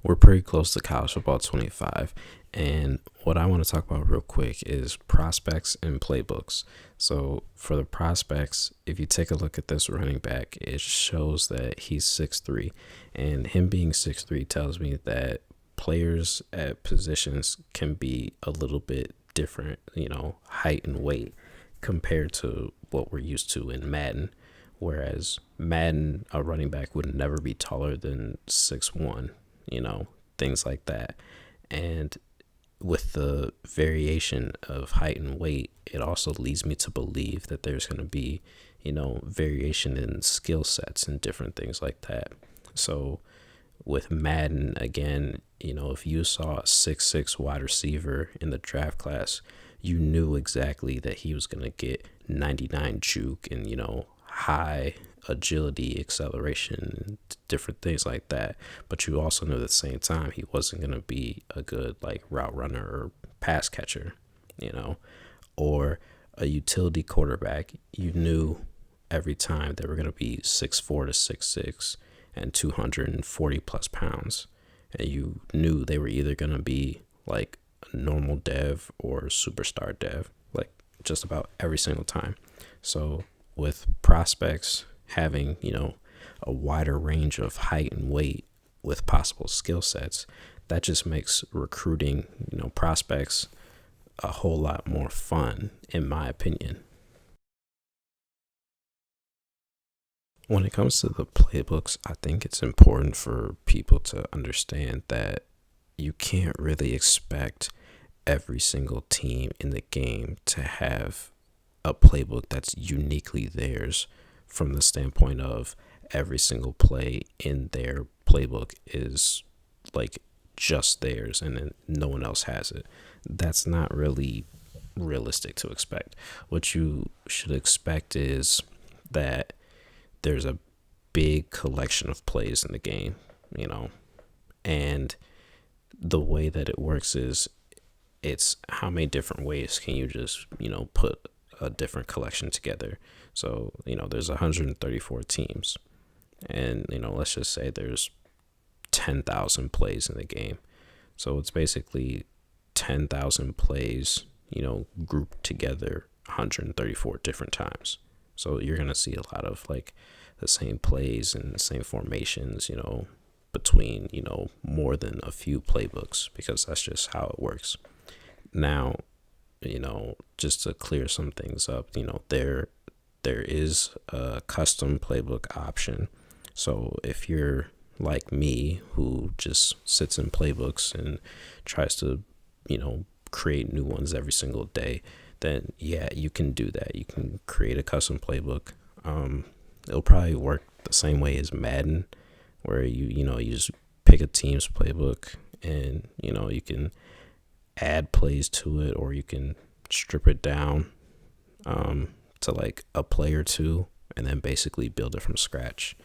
We're pretty close to college football 25. And what I want to talk about real quick is prospects and playbooks. So for the prospects, if you take a look at this running back, it shows that he's 6'3". And him being 6'3" tells me that players at positions can be a little bit different, height and weight compared to what we're used to in Madden. Whereas Madden, a running back would never be taller than 6'1", things like that. And with the variation of height and weight, it also leads me to believe that there's going to be, variation in skill sets and different things like that. So with Madden, again, if you saw a 6'6" wide receiver in the draft class, you knew exactly that he was going to get 99 juke and, high agility, acceleration, and different things like that. But you also knew at the same time he wasn't going to be a good route runner or pass catcher, or a utility quarterback. You knew every time they were going to be 6'4" to 6'6" and 240 plus pounds. And you knew they were either going to be like a normal dev or superstar dev, just about every single time. So with prospects having, a wider range of height and weight with possible skill sets, that just makes recruiting, prospects a whole lot more fun, in my opinion. When it comes to the playbooks, I think it's important for people to understand that you can't really expect every single team in the game to have a playbook that's uniquely theirs, from the standpoint of every single play in their playbook is just theirs and then no one else has it. That's not really realistic to expect. What you should expect is that there's a big collection of plays in the game, and the way that it works is it's how many different ways can you just, put a different collection together. So, there's 134 teams, and, let's just say there's 10,000 plays in the game. So it's basically 10,000 plays, grouped together 134 different times. So you're going to see a lot of the same plays and the same formations, between, more than a few playbooks, because that's just how it works. Now, just to clear some things up, there is a custom playbook option. So if you're like me, who just sits in playbooks and tries to, create new ones every single day, then yeah, you can do that. You can create a custom playbook. It'll probably work the same way as Madden, where you just pick a team's playbook and, you can add plays to it, or you can strip it down to a play or two, and then basically build it from scratch.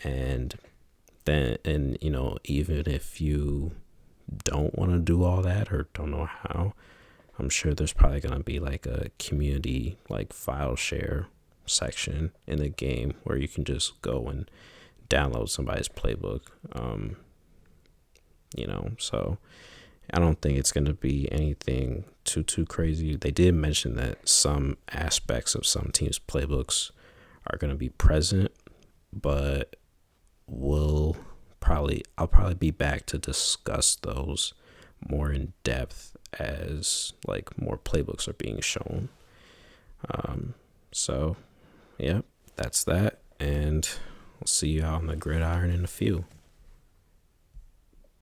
And then, even if you don't want to do all that or don't know how, I'm sure there's probably going to be a community file share section in the game where you can just go and download somebody's playbook. So I don't think it's going to be anything too crazy. They did mention that some aspects of some teams' playbooks are going to be present, but I'll probably be back to discuss those more in depth as more playbooks are being shown. So yeah, that's that, and I'll see you out on the gridiron in a few.